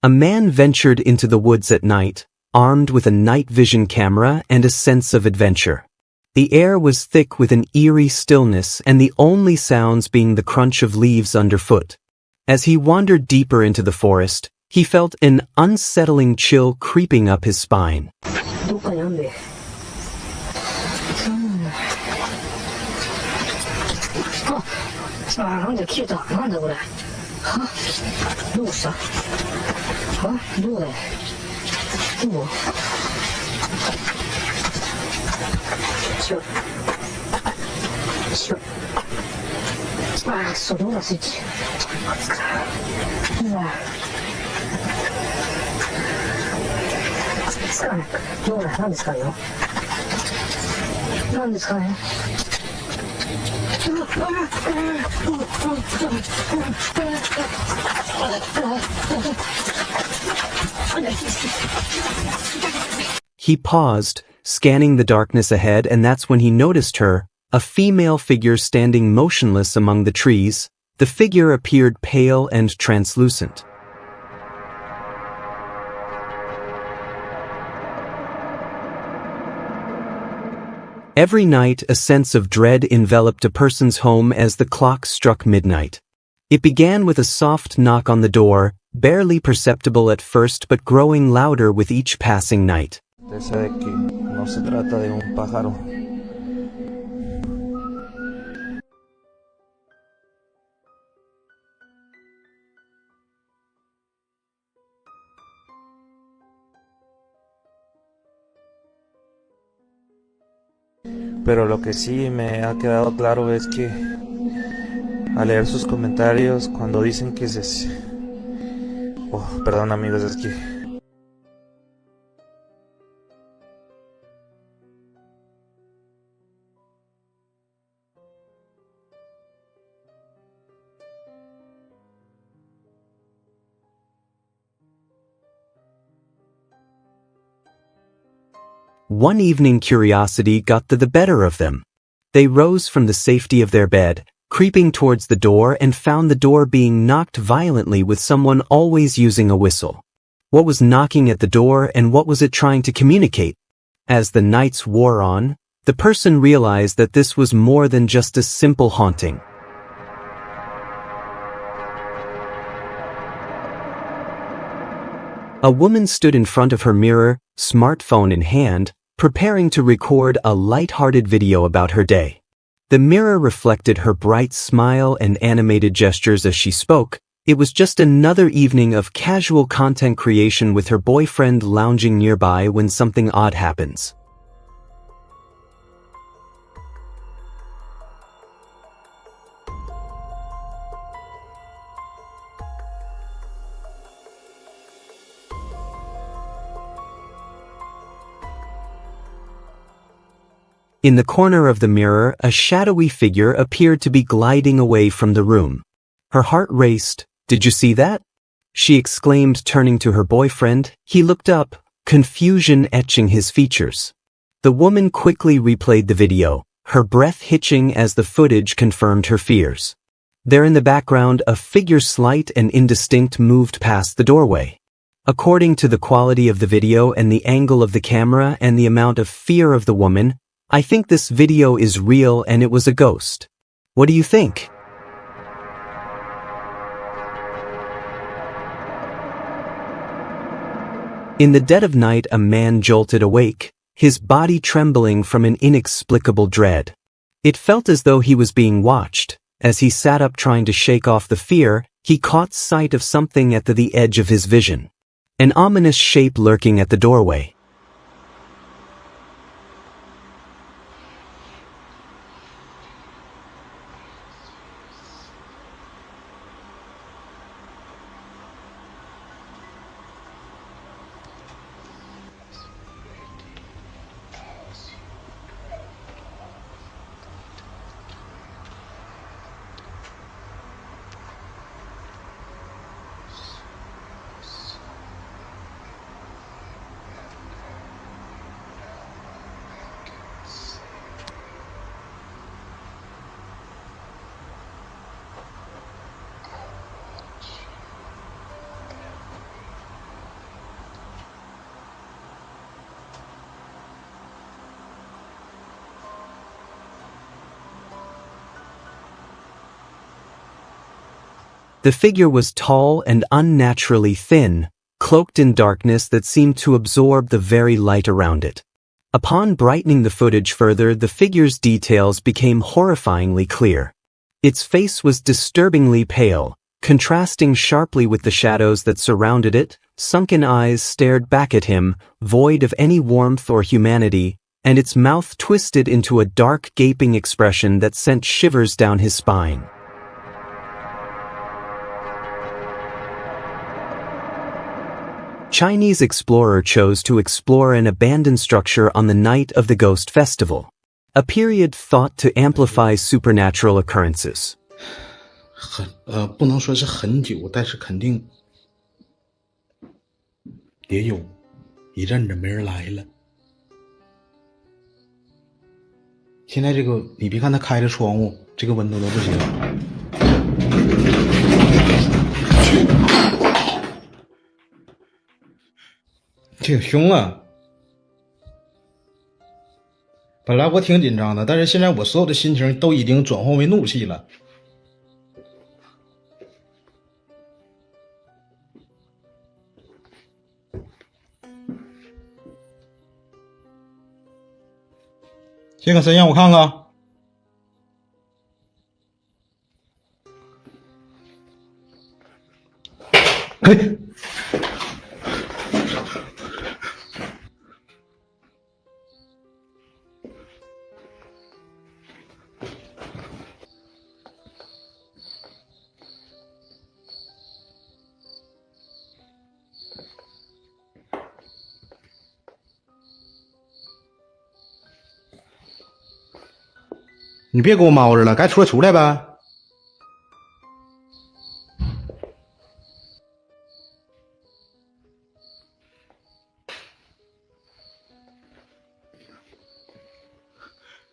A man ventured into the woods at night, armed with a night vision camera and a sense of adventure. The air was thick with an eerie stillness, and the only sounds being the crunch of leaves underfoot. As he wandered deeper into the forest, he felt an unsettling chill creeping up his spine. He paused, scanning the darkness ahead, and that's when he noticed her, a female figure standing motionless among the trees. The figure appeared pale and translucent. Every night, a sense of dread enveloped a person's home as the clock struck midnight. It began with a soft knock on the door, barely perceptible at first but growing louder with each passing night. Pero lo que sí me ha quedado claro es que al leer sus comentarios cuando dicen que perdón amigos, es que One evening, curiosity got the better of them. They rose from the safety of their bed, creeping towards the door, and found the door being knocked violently with someone always using a whistle. What was knocking at the door, and what was it trying to communicate? As the nights wore on, the person realized that this was more than just a simple haunting. A woman stood in front of her mirror, smartphone in hand, preparing to record a light-hearted video about her day. The mirror reflected her bright smile and animated gestures as she spoke. It was just another evening of casual content creation with her boyfriend lounging nearby when something odd happens. In the corner of the mirror, a shadowy figure appeared to be gliding away from the room. Her heart raced. "Did you see that?" she exclaimed, turning to her boyfriend. He looked up, confusion etching his features. The woman quickly replayed the video, her breath hitching as the footage confirmed her fears. There in the background, a figure slight and indistinct moved past the doorway. According to the quality of the video and the angle of the camera and the amount of fear of the woman, I think this video is real and it was a ghost. What do you think? In the dead of night, a man jolted awake, his body trembling from an inexplicable dread. It felt as though he was being watched. As he sat up trying to shake off the fear, he caught sight of something at the edge of his vision. An ominous shape lurking at the doorway. The figure was tall and unnaturally thin, cloaked in darkness that seemed to absorb the very light around it. Upon brightening the footage further, the figure's details became horrifyingly clear. Its face was disturbingly pale, contrasting sharply with the shadows that surrounded it. Sunken eyes stared back at him, void of any warmth or humanity, and its mouth twisted into a dark, gaping expression that sent shivers down his spine. Chinese explorer chose to explore an abandoned structure on the night of the Ghost Festival, a period thought to amplify supernatural occurrences. 不能说是很久，但是肯定得有一阵子没人来了。现在这个，你别看他开着窗户，这个温度都不行。挺凶啊！本来我挺紧张的，但是现在我所有的心情都已经转换为怒气了。这个谁让我看看？嘿。你别给我猫着了，该出来呗。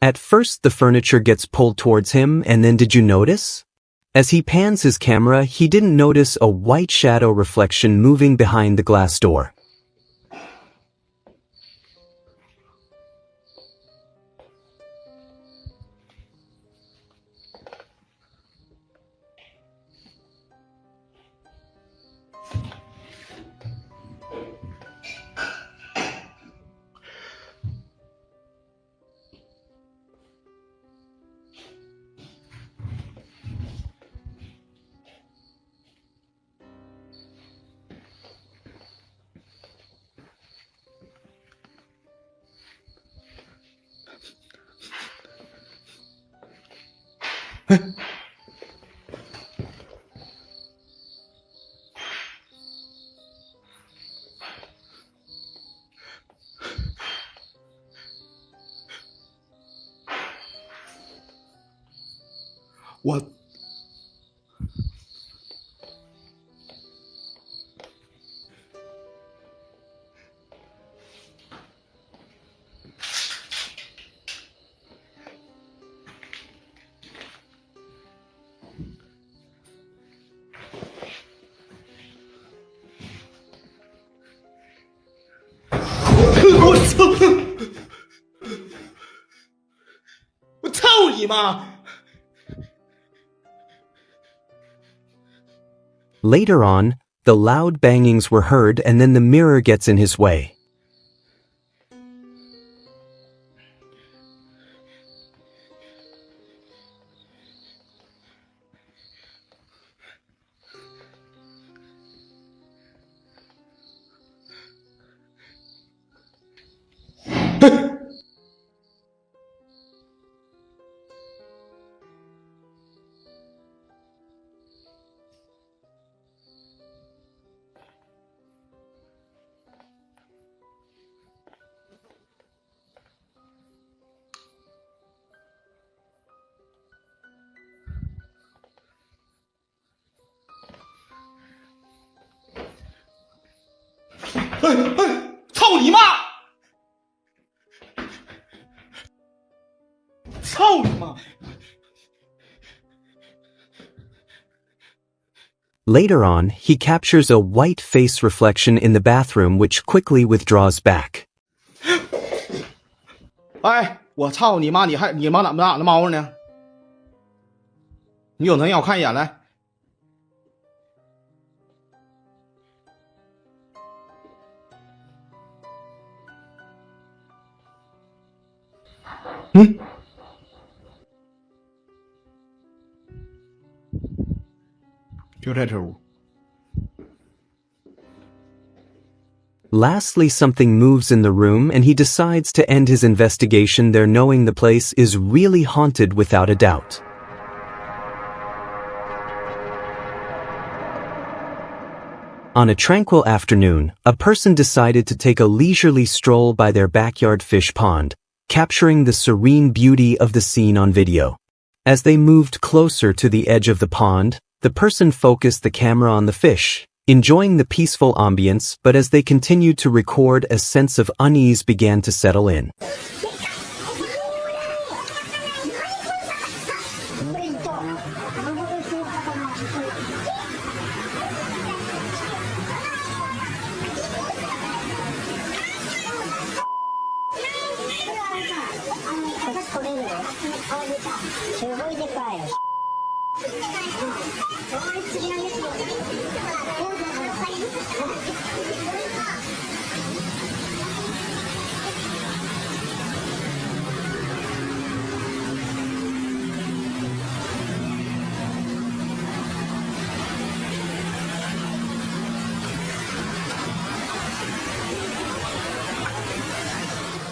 At first, the furniture gets pulled towards him, and then did you notice? As he pans his camera, he didn't notice a white shadow reflection moving behind the glass door.我操！我操你妈！ Later on, the loud bangings were heard and then the mirror gets in his way.操你妈！操你妈！ Later on, he captures a white face reflection in the bathroom which quickly withdraws back. 哎，我操你妈！你妈哪猫着呢？你有能让我看一眼来？ ¿Qué hora era? Lastly, something moves in the room and he decides to end his investigation there knowing the place is really haunted without a doubt. On a tranquil afternoon, a person decided to take a leisurely stroll by their backyard fish pond, capturing the serene beauty of the scene on video. As they moved closer to the edge of the pond, the person focused the camera on the fish, enjoying the peaceful ambience, but as they continued to record, a sense of unease began to settle in.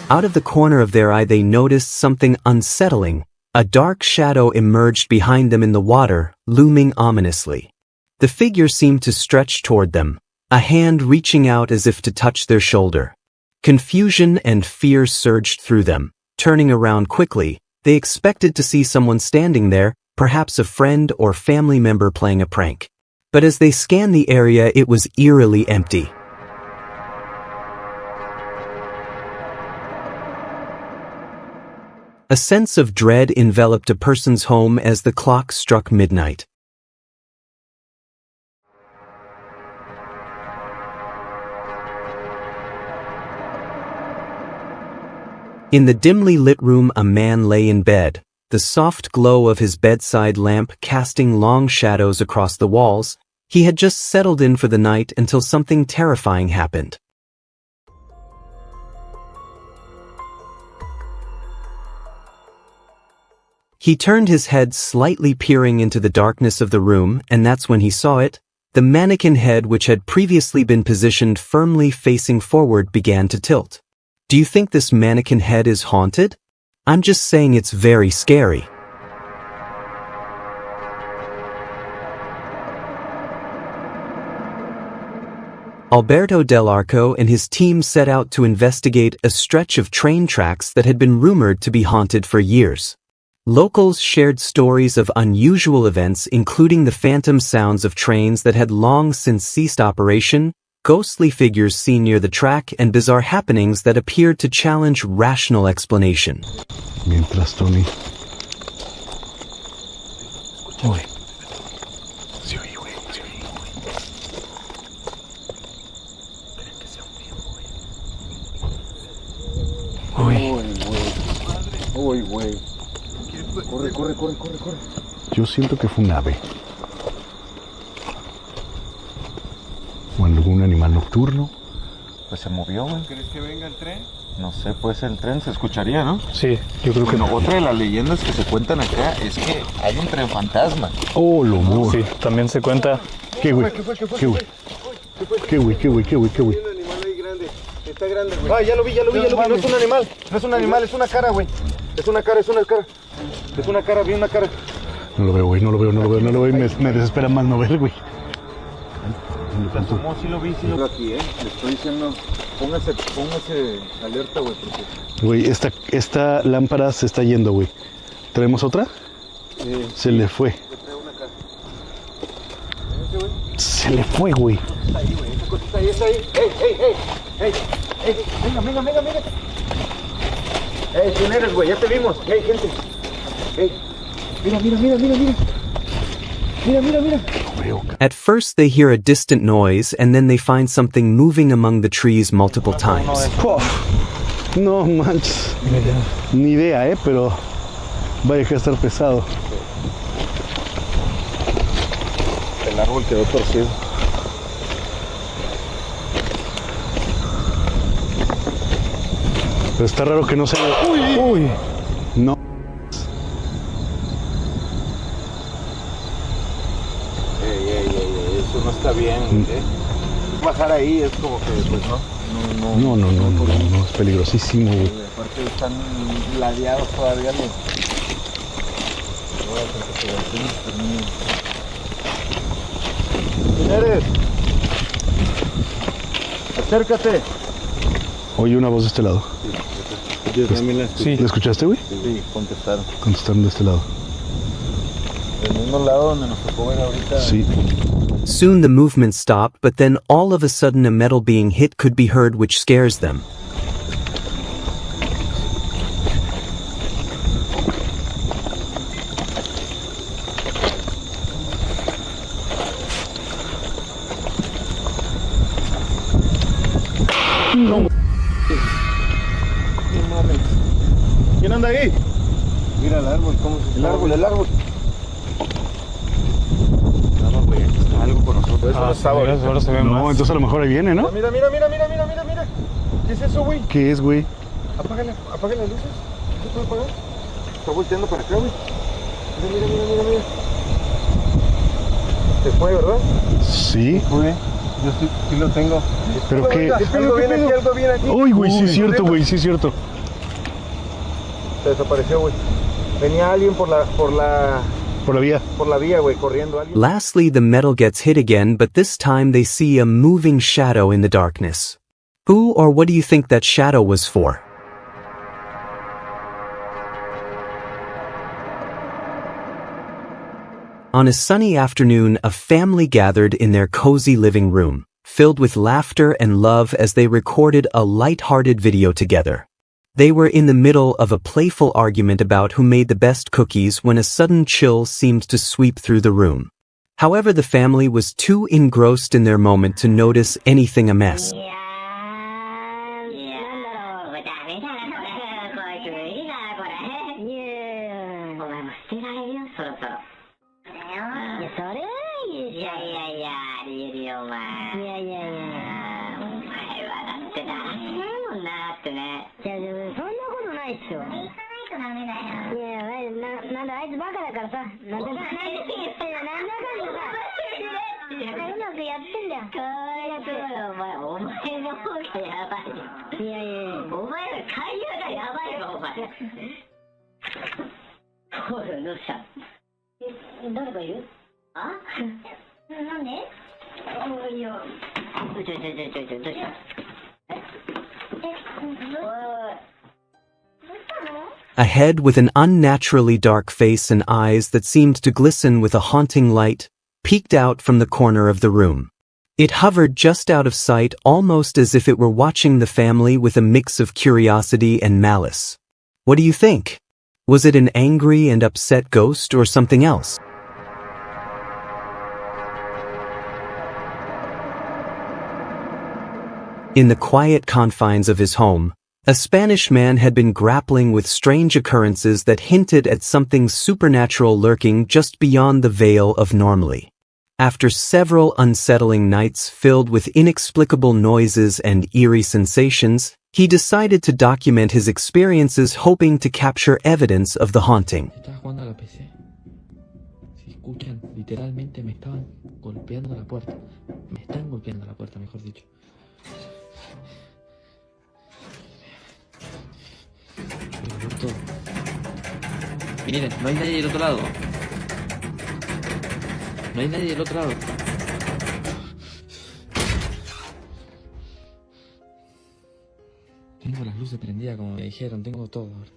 Out of the corner of their eye they noticed something unsettling. A dark shadow emerged behind them in the water, looming ominously. The figure seemed to stretch toward them, a hand reaching out as if to touch their shoulder. Confusion and fear surged through them. Turning around quickly, they expected to see someone standing there, perhaps a friend or family member playing a prank. But as they scanned the area, it was eerily empty. A sense of dread enveloped a person's home as the clock struck midnight. In the dimly lit room, a man lay in bed, the soft glow of his bedside lamp casting long shadows across the walls. He had just settled in for the night until something terrifying happened. He turned his head slightly, peering into the darkness of the room, and that's when he saw it. The mannequin head, which had previously been positioned firmly facing forward, began to tilt. Do you think this mannequin head is haunted? I'm just saying it's very scary. Alberto Del Arco and his team set out to investigate a stretch of train tracks that had been rumored to be haunted for years. Locals shared stories of unusual events, including the phantom sounds of trains that had long since ceased operation, ghostly figures seen near the track, and bizarre happenings that appeared to challenge rational explanation. Mientras Tony... Uy. Sí, güey, sí. ¿Creen que sea un vivo, güey? Uy, güey. Corre. Yo siento que fue un ave. O algún animal nocturno. Pues se movió, güey. ¿Crees que venga el tren? No sé, pues el tren se escucharía, ¿no? Sí, yo creo que no. Otra de las leyendas que se cuentan acá es que hay un tren fantasma. Oh, lo amor. Sí, también se cuenta. ¿Qué, güey? ¿Qué, güey? Un animal ahí grande. Está grande, güey. Ah, ya lo vi. No es un animal, es una cara, güey. Es una cara. Vi una cara. No lo veo, güey. Me desespera más no ver, güey. ¿Cómo? Sí lo vi. Aquí, le estoy diciendo, póngase alerta, güey. Güey, esta lámpara se está yendo, güey. ¿Traemos otra? Se le fue. Se le fue, güey. Ahí, güey. Esa cosita ahí, está ahí. ¡Ey! Venga. ¿Quién eres, güey? Ya te vimos. Gente. Mira. At first they hear a distant noise and then they find something moving among the trees multiple times. No manches. Ni idea, pero vaya que estar pesado. El árbol quedó torcido. Pero está raro que no se... Uy. bien, ¿eh? Bajar ahí es como que, pues No, es peligrosísimo, güey. Aparte están ladeados todavía los... ¿Quién eres? Acércate. Oye, una voz de este lado. Yo también la escuché. ¿La escuchaste, güey? Sí, contestaron. Contestaron de este lado. Del mismo lado donde nos tocó ver ahorita. Sí. Soon the movement stopped, but then all of a sudden a metal being hit could be heard, which scares them. No. ¿Quién anda ahí? Mira el árbol, ¿cómo se llama? El árbol. Vamos, güey, aquí está algo con nosotros. Eso no estaba ahorita. Ahora se ve No, más. entonces a lo mejor ahí viene, ¿no? Mira. ¿Qué es eso, güey? ¿Qué es, güey? Apaga las luces. ¿Se puede apagar? Está volteando para acá, güey. Mira. Se fue, ¿verdad? Sí. Fue. Yo sí lo tengo. ¿Pero qué? Algo viene aquí. Uy, güey, sí es cierto, güey, sí es cierto. Se desapareció, güey. Venía alguien por la vía, güey, corriendo alguien. Lastly, the metal gets hit again, but this time they see a moving shadow in the darkness. Who or what do you think that shadow was for? On a sunny afternoon, a family gathered in their cozy living room, filled with laughter and love as they recorded a light-hearted video together. They were in the middle of a playful argument about who made the best cookies when a sudden chill seemed to sweep through the room. However, the family was too engrossed in their moment to notice anything amiss. A head with an unnaturally dark face and eyes that seemed to glisten with a haunting light peeked out from the corner of the room. It hovered just out of sight, almost as if it were watching the family with a mix of curiosity and malice. What do you think? Was it an angry and upset ghost or something else? In the quiet confines of his home, a Spanish man had been grappling with strange occurrences that hinted at something supernatural lurking just beyond the veil of normally. After several unsettling nights filled with inexplicable noises and eerie sensations, he decided to document his experiences, hoping to capture evidence of the haunting. Estaba jugando a la PC. Si escuchan, literalmente me estaban golpeando la puerta. Me están golpeando la puerta, mejor dicho. Todo. Miren, no hay nadie del otro lado. No hay nadie del otro lado. Tengo las luces prendidas como me dijeron, tengo todo ahora.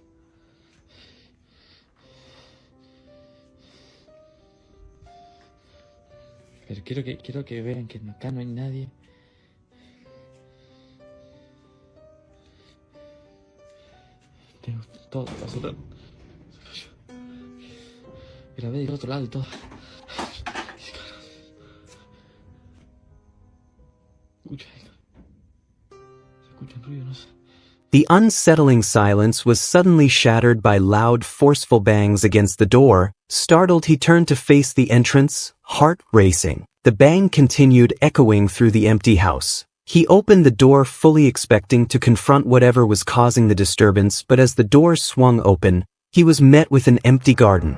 Pero quiero que vean que acá no hay nadie. Tengo todo, absolutamente. Grabé del otro lado y todo. Se escucha el ruido, no sé. The unsettling silence was suddenly shattered by loud, forceful bangs against the door. Startled, he turned to face the entrance, heart racing. The bang continued, echoing through the empty house. He opened the door, fully expecting to confront whatever was causing the disturbance, but as the door swung open, he was met with an empty garden.